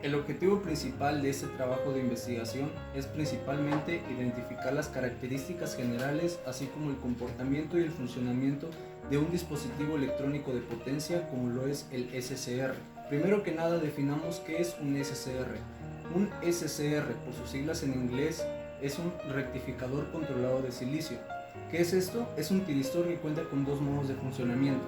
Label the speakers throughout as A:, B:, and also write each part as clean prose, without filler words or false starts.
A: El objetivo principal de este trabajo de investigación es principalmente identificar las características generales, así como el comportamiento y el funcionamiento de un dispositivo electrónico de potencia como lo es el SCR. Primero que nada definamos qué es un SCR. Un SCR, por sus siglas en inglés, es un rectificador controlado de silicio. ¿Qué es esto? Es un tiristor que cuenta con dos modos de funcionamiento.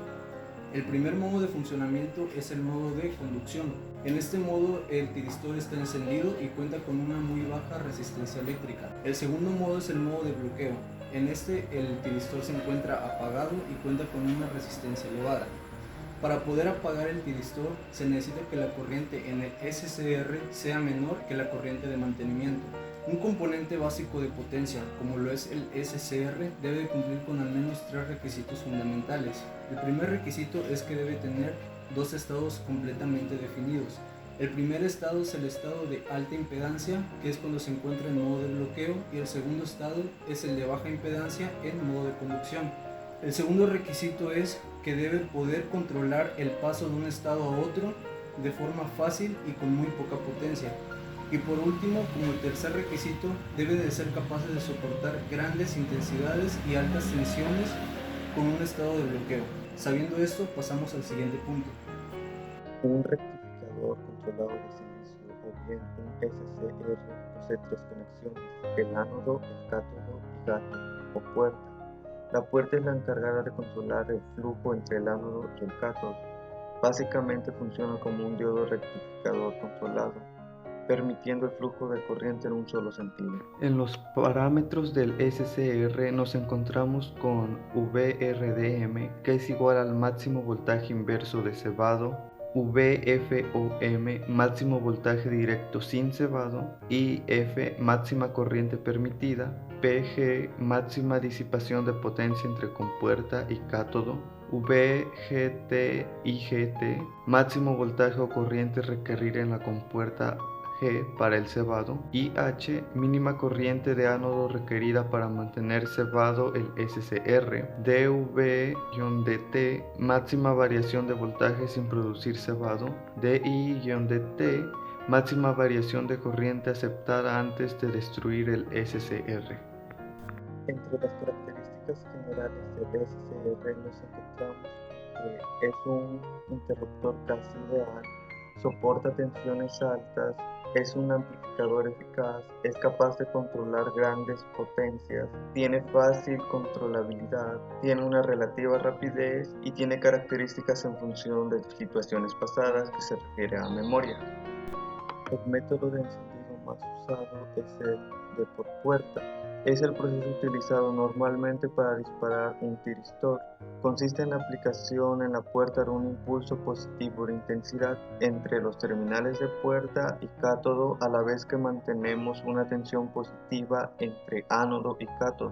A: El primer modo de funcionamiento es el modo de conducción. En este modo el tiristor está encendido y cuenta con una muy baja resistencia eléctrica. El segundo modo es el modo de bloqueo. En este el tiristor se encuentra apagado y cuenta con una resistencia elevada. Para poder apagar el tiristor se necesita que la corriente en el SCR sea menor que la corriente de mantenimiento. Un componente básico de potencia, como lo es el SCR, debe cumplir con al menos tres requisitos fundamentales. El primer requisito es que debe tener dos estados completamente definidos. El primer estado es el estado de alta impedancia, que es cuando se encuentra en modo de bloqueo, y el segundo estado es el de baja impedancia en modo de conducción. El segundo requisito es que debe poder controlar el paso de un estado a otro de forma fácil y con muy poca potencia. Y por último, como el tercer requisito, debe de ser capaz de soportar grandes intensidades y altas tensiones con un estado de bloqueo. Sabiendo esto, pasamos al siguiente punto.
B: Un rectificador controlado de silicio o bien un SCR posee tres conexiones: el ánodo, el cátodo y gato o puerta. La puerta es la encargada de controlar el flujo entre el ánodo y el cátodo. Básicamente funciona como un diodo rectificador controlado, permitiendo el flujo de corriente en un solo sentido.
C: En los parámetros del SCR nos encontramos con VRDM, que es igual al máximo voltaje inverso de cebado, VFOM, máximo voltaje directo sin cebado, y F, máxima corriente permitida, PG, máxima disipación de potencia entre compuerta y cátodo, VGT y GT, máximo voltaje o corriente requerida en la compuerta G para el cebado, y H, mínima corriente de ánodo requerida para mantener cebado el SCR, DV-DT, máxima variación de voltaje sin producir cebado, DI-DT, máxima variación de corriente aceptada antes de destruir el SCR.
B: Entre las características generales del SCR nos encontramos que es un interruptor casi ideal, soporta tensiones altas, es un amplificador eficaz, es capaz de controlar grandes potencias, tiene fácil controlabilidad, tiene una relativa rapidez y tiene características en función de situaciones pasadas que se refiere a memoria. El método de encendido más usado es el de por puerta. Es el proceso utilizado normalmente para disparar un tiristor. Consiste en la aplicación en la puerta de un impulso positivo de intensidad entre los terminales de puerta y cátodo, a la vez que mantenemos una tensión positiva entre ánodo y cátodo.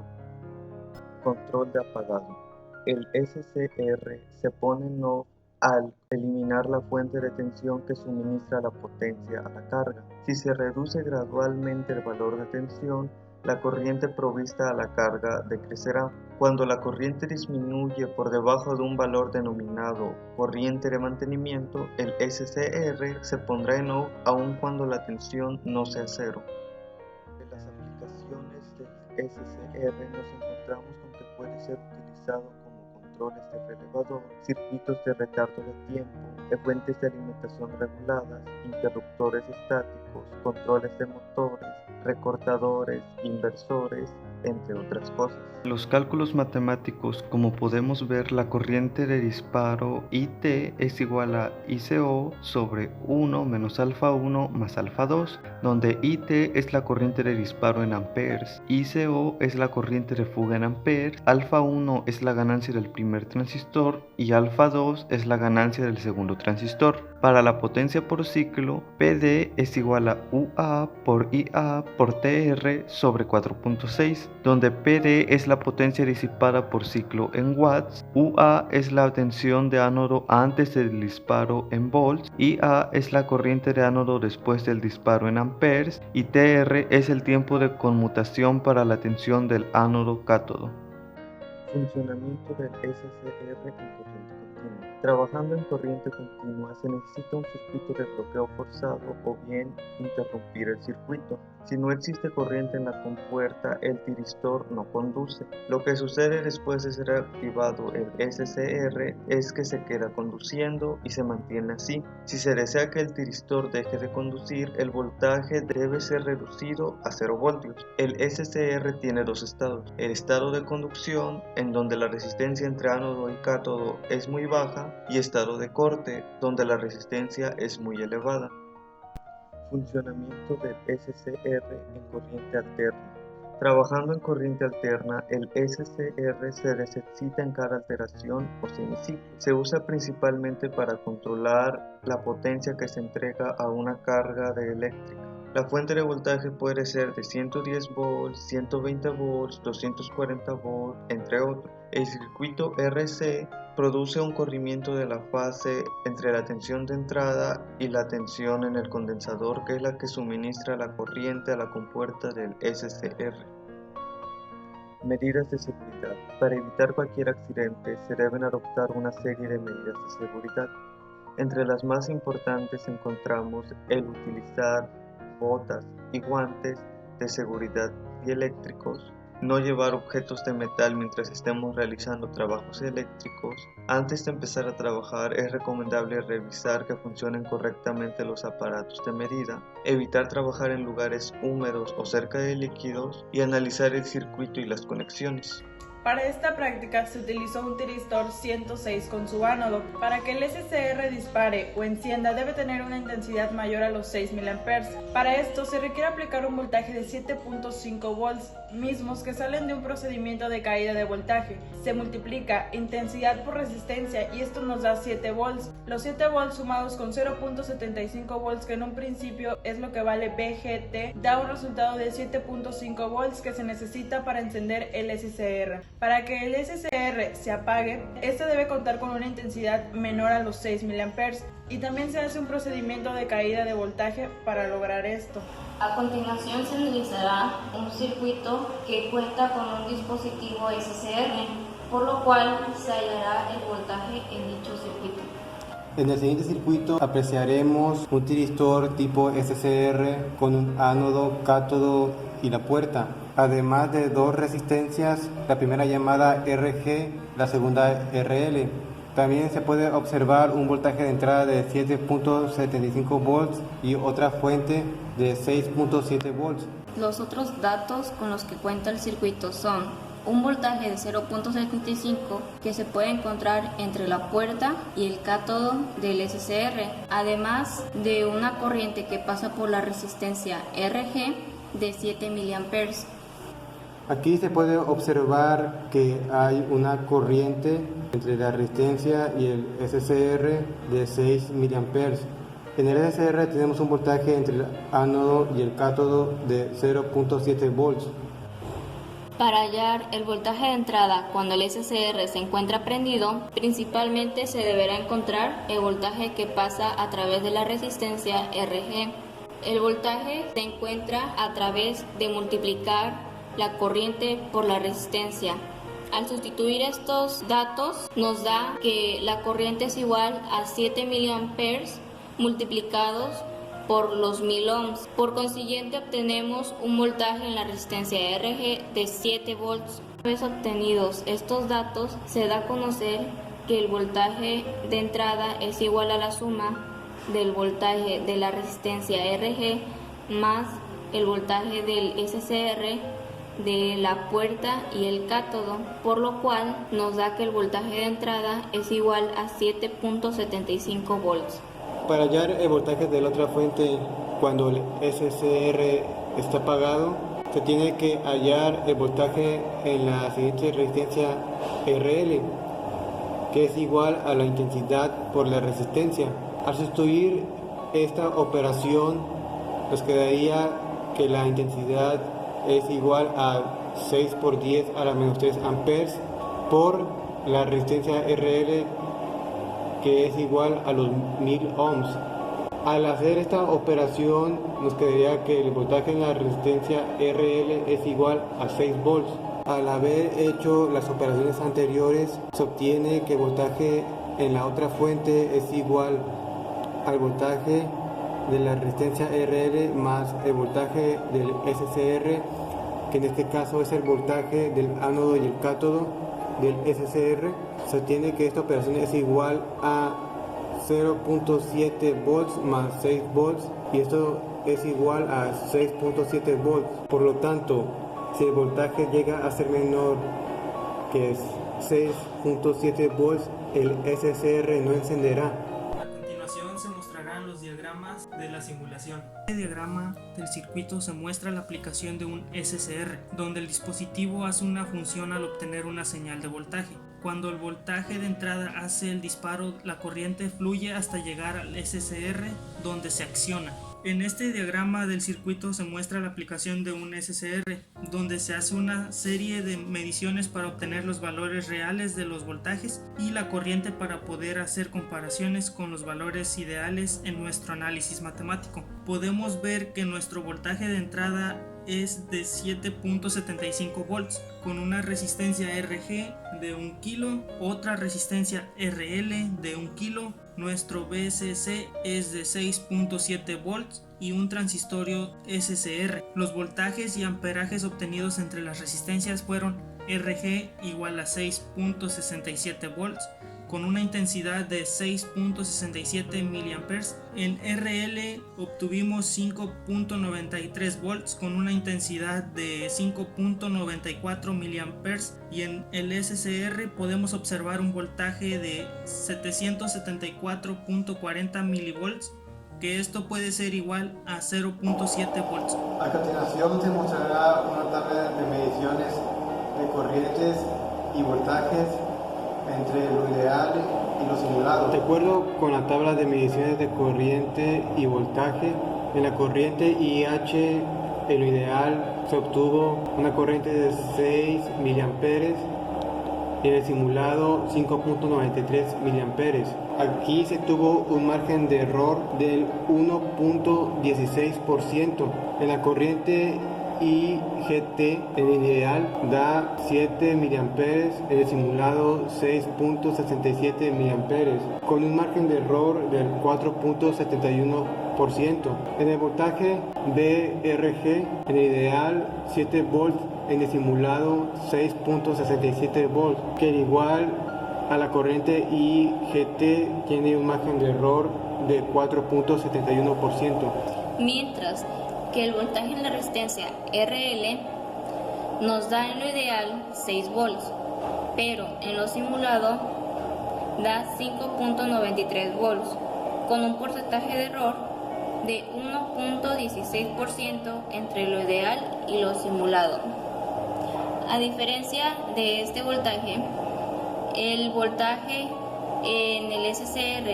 B: Control de apagado. El SCR se pone en off al eliminar la fuente de tensión que suministra la potencia a la carga. Si se reduce gradualmente el valor de tensión, la corriente provista a la carga decrecerá. Cuando la corriente disminuye por debajo de un valor denominado corriente de mantenimiento, el SCR se pondrá en off aun cuando la tensión no sea cero. En las aplicaciones del SCR nos encontramos con que puede ser utilizado como controles de relevador, circuitos de retardo de tiempo, fuentes de alimentación reguladas, interruptores estáticos, controles de motores, recortadores, inversores, entre otras cosas.
C: En los cálculos matemáticos, como podemos ver, la corriente de disparo IT es igual a ICO sobre 1 menos alfa 1 más alfa 2, donde IT es la corriente de disparo en amperes, ICO es la corriente de fuga en amperes, alfa 1 es la ganancia del primer transistor y alfa 2 es la ganancia del segundo transistor. Para la potencia por ciclo, PD es igual a UA por IA por TR sobre 4.6, donde PD es la potencia disipada por ciclo en watts, UA es la tensión de ánodo antes del disparo en volts, IA es la corriente de ánodo después del disparo en amperes y TR es el tiempo de conmutación para la tensión del ánodo cátodo.
B: Funcionamiento del SCR en corriente continua. Trabajando en corriente continua se necesita un circuito de bloqueo forzado o bien interrumpir el circuito. Si no existe corriente en la compuerta, el tiristor no conduce. Lo que sucede después de ser activado el SCR es que se queda conduciendo y se mantiene así. Si se desea que el tiristor deje de conducir, el voltaje debe ser reducido a 0 voltios. El SCR tiene dos estados: el estado de conducción, en donde la resistencia entre ánodo y cátodo es muy baja, y estado de corte, donde la resistencia es muy elevada. Funcionamiento del SCR en corriente alterna. Trabajando en corriente alterna, el SCR se desexcita en cada alteración o semiciclo. Se usa principalmente para controlar la potencia que se entrega a una carga de eléctrica. La fuente de voltaje puede ser de 110 volts, 120 volts, 240 volts, entre otros. El circuito RC produce un corrimiento de la fase entre la tensión de entrada y la tensión en el condensador, que es la que suministra la corriente a la compuerta del SCR. Medidas de seguridad. Para evitar cualquier accidente se deben adoptar una serie de medidas de seguridad. Entre las más importantes encontramos el utilizar botas y guantes de seguridad dieléctricos, no llevar objetos de metal mientras estemos realizando trabajos eléctricos. Antes de empezar a trabajar es recomendable revisar que funcionen correctamente los aparatos de medida, evitar trabajar en lugares húmedos o cerca de líquidos y analizar el circuito y las conexiones.
D: Para esta práctica se utilizó un tiristor 106 con su ánodo. Para que el SCR dispare o encienda debe tener una intensidad mayor a los 6 mA. Para esto se requiere aplicar un voltaje de 7.5 volts, mismos que salen de un procedimiento de caída de voltaje. Se multiplica intensidad por resistencia y esto nos da 7 volts. Los 7 volts sumados con 0.75 volts, que en un principio es lo que vale VGT, da un resultado de 7.5 volts que se necesita para encender el SCR. Para que el SCR se apague, este debe contar con una intensidad menor a los 6 mA y también se hace un procedimiento de caída de voltaje para lograr esto.
E: A continuación se analizará un circuito que cuenta con un dispositivo SCR, por lo cual se hallará el voltaje en dicho circuito.
F: En el siguiente circuito apreciaremos un tiristor tipo SCR con un ánodo, cátodo y la puerta, además de dos resistencias, la primera llamada RG, la segunda RL. También se puede observar un voltaje de entrada de 7.75 volts y otra fuente de 6.7 volts.
E: Los otros datos con los que cuenta el circuito son un voltaje de 0.75 que se puede encontrar entre la puerta y el cátodo del SCR, además de una corriente que pasa por la resistencia RG de 7 mA.
F: Aquí se puede observar que hay una corriente entre la resistencia y el SCR de 6 mA. En el SCR tenemos un voltaje entre el ánodo y el cátodo de 0.7 volts.
E: Para hallar el voltaje de entrada cuando el SCR se encuentra prendido, principalmente se deberá encontrar el voltaje que pasa a través de la resistencia RG. El voltaje se encuentra a través de multiplicar la corriente por la resistencia. Al sustituir estos datos nos da que la corriente es igual a 7 mA multiplicados por los 1000 ohms. Por consiguiente obtenemos un voltaje en la resistencia RG de 7 volts. Una vez obtenidos estos datos, se da a conocer que el voltaje de entrada es igual a la suma del voltaje de la resistencia RG más el voltaje del SCR, de la puerta y el cátodo, por lo cual nos da que el voltaje de entrada es igual a 7.75 volts.
F: Para hallar el voltaje de la otra fuente cuando el SCR está apagado, se tiene que hallar el voltaje en la siguiente resistencia RL, que es igual a la intensidad por la resistencia. Al sustituir esta operación, nos quedaría que la intensidad es igual a 6 por 10 a la menos 3 amperes por la resistencia RL, que es igual a los 1000 ohms. Al hacer esta operación nos quedaría que el voltaje en la resistencia RL es igual a 6 volts. Al haber hecho las operaciones anteriores se obtiene que el voltaje en la otra fuente es igual al voltaje de la resistencia RL más el voltaje del SCR, que en este caso es el voltaje del ánodo y el cátodo del SCR. Se tiene que esta operación es igual a 0.7 volts más 6 volts, y esto es igual a 6.7 volts. Por lo tanto, si el voltaje llega a ser menor que 6.7 volts, el SCR no encenderá.
G: A continuación se mostrarán los diagramas de la simulación. En este diagrama del circuito se muestra la aplicación de un SCR, donde el dispositivo hace una función al obtener una señal de voltaje. Cuando el voltaje de entrada hace el disparo, la corriente fluye hasta llegar al SCR, donde se acciona. En este diagrama del circuito se muestra la aplicación de un SCR, donde se hace una serie de mediciones para obtener los valores reales de los voltajes y la corriente para poder hacer comparaciones con los valores ideales en nuestro análisis matemático. Podemos ver que nuestro voltaje de entrada es de 7.75 volts con una resistencia RG de 1 kilo, otra resistencia RL de 1 kilo, nuestro VSC es de 6.7 volts y un transistorio SCR. Los voltajes y amperajes obtenidos entre las resistencias fueron RG igual a 6.67 volts con una intensidad de 6.67 mA. En RL obtuvimos 5.93 volts con una intensidad de 5.94 mA, y en el SCR podemos observar un voltaje de 774.40 milivolts, que esto puede ser igual a 0.7 volts.
F: A continuación se mostrará una tabla de mediciones de corrientes y voltajes entre lo ideal y lo simulado. De acuerdo con la tabla de mediciones de corriente y voltaje, en la corriente IH en lo ideal se obtuvo una corriente de 6 mA y en el simulado 5.93 mA. Aquí se tuvo un margen de error del 1.16%. En la corriente IGT en el ideal da 7 mA, en el simulado 6.67 mA, con un margen de error del 4.71%. En el voltaje BRG en el ideal 7 volts, en el simulado 6.67 volts, que al igual a la corriente IGT tiene un margen de error de 4.71%.
E: Mientras que el voltaje en la resistencia RL nos da en lo ideal 6 volts, pero en lo simulado da 5.93 volts, con un porcentaje de error de 1.16% entre lo ideal y lo simulado. A diferencia de este voltaje, el voltaje en el SCR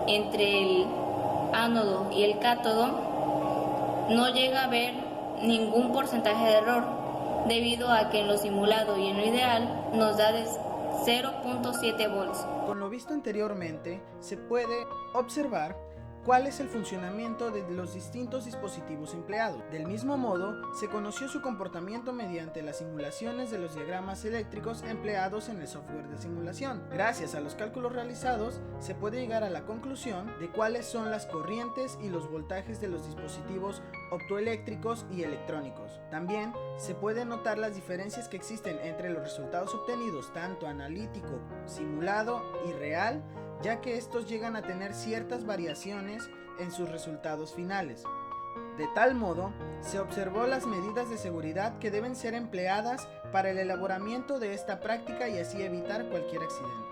E: entre el ánodo y el cátodo no llega a haber ningún porcentaje de error, debido a que en lo simulado y en lo ideal nos da de 0.7 volts.
H: Con lo visto anteriormente, se puede observar cuál es el funcionamiento de los distintos dispositivos empleados. Del mismo modo, se conoció su comportamiento mediante las simulaciones de los diagramas eléctricos empleados en el software de simulación. Gracias a los cálculos realizados, se puede llegar a la conclusión de cuáles son las corrientes y los voltajes de los dispositivos optoeléctricos y electrónicos. También se pueden notar las diferencias que existen entre los resultados obtenidos tanto analítico, simulado y real, ya que estos llegan a tener ciertas variaciones en sus resultados finales. De tal modo, se observó las medidas de seguridad que deben ser empleadas para el elaboramiento de esta práctica y así evitar cualquier accidente.